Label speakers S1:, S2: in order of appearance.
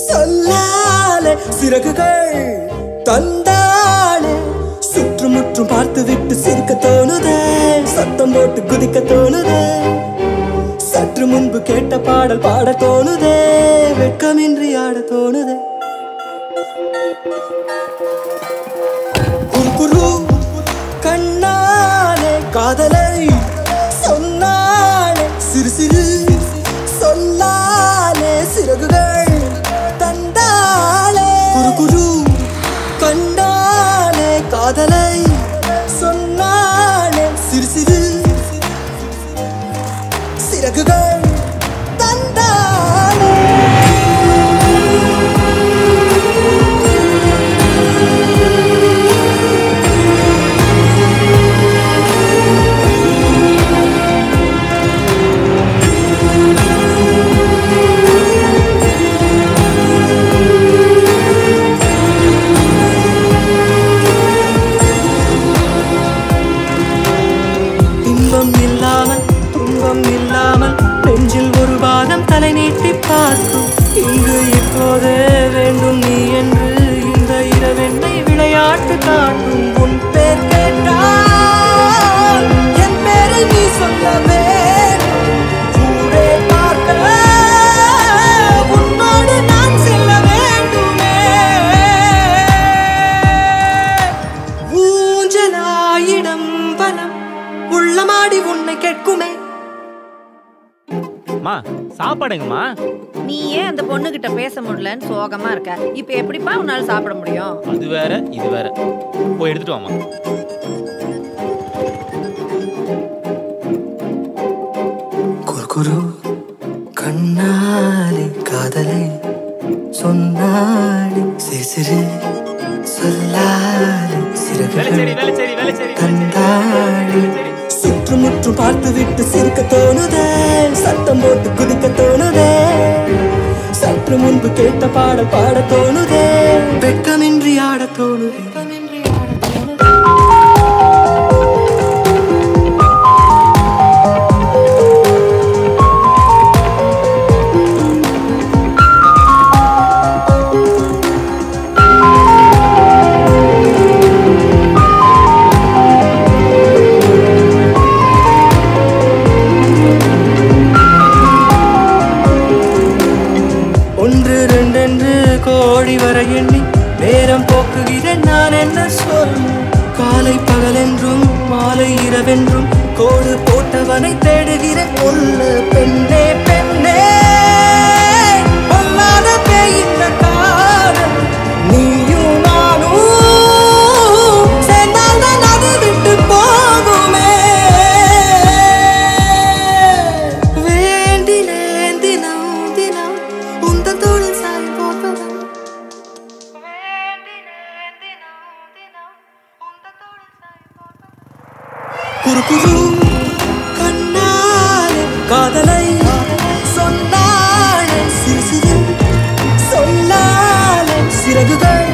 S1: சொல்லாலே சிறகுகள் தந்தாளே சுற்றுமுற்றும் பார்த்து விட்டு சிரிக்க தோணுதே சத்தம் போட்டு குதிக்க தோணுதே சற்று முன்பு கேட்ட பாடல் பாட தோணுதே வெட்கமின்றி ஆட தோணுதே குறுகுரு கண்ணாலே காதலை சொன்னாலே சிறு சிறு சொல்லாலே சிறகுகள் தந்தாளே குறுகுரு கண்ணாலே காதலை சொன்னாலே சிறு சிறு சிறகுகள் தந்தாளே நெஞ்சில் ஒரு பாகம் தலை நீட்டி பார்க்கும் இங்கு இப்போதே வேண்டும் நீ என்று இந்த இரவெண்ணை விளையாட்டு காட்டும் உன் பேர் கேட்டால் என் பேரை நீ சொல்ல வேண்டும் ஊரே பார்க்க உன்னோடு நான் செல்ல வேண்டுமே ஊஞ்சலாயிடம் பலம் உள்ளமாடி உன்னை கேட்குமே
S2: சாப்பாடுங்கம்மா.
S3: நீ ஏன் அந்த பொண்ணு கிட்ட பேச முடியலன்னு சோகமா இருக்க? இப்ப எப்படிப்பா உன்னால சாப்பிட முடியும்?
S2: அது வேற இது வேற. போய் எடுத்துட்டு வாமா.
S1: குறுகுரு கண்ணாலே காதலை சொன்னாலே சிறு சிறு சொல்லாலே சிறகுகள் தந்தாளே சுற்றுமுற்றும் பார்த்து விட்டு சிரிக்க தோணுதே சத்தம் போட்டு குதிக்க தோணுதே சற்று முன்பு கேட்ட பாடல் பாட தோணுதே வெட்கமின்றி ஆட தோணுதே கோடி வர எண்ணி நேரம் போக்குகிறேன் நான் என்ன சொல் காலை பகலென்றும் மாலை இரவென்றும் கோடு போட்டவனை தேடுகிறேன் கொல்ல பெண்ணே பெண்ணே பொல்லாத பேயின்ற காதல் நீயும் நானும் சேர்ந்தால்தான் அது விட்டு போகுமே வேண்டினேன் தினம் தினம் உந்த தோளில் சாய் போவதா குறுகுரு கண்ணாலே காதலை சொன்னாலே சிறு சிறு சொல்லாலே சிறகுகள்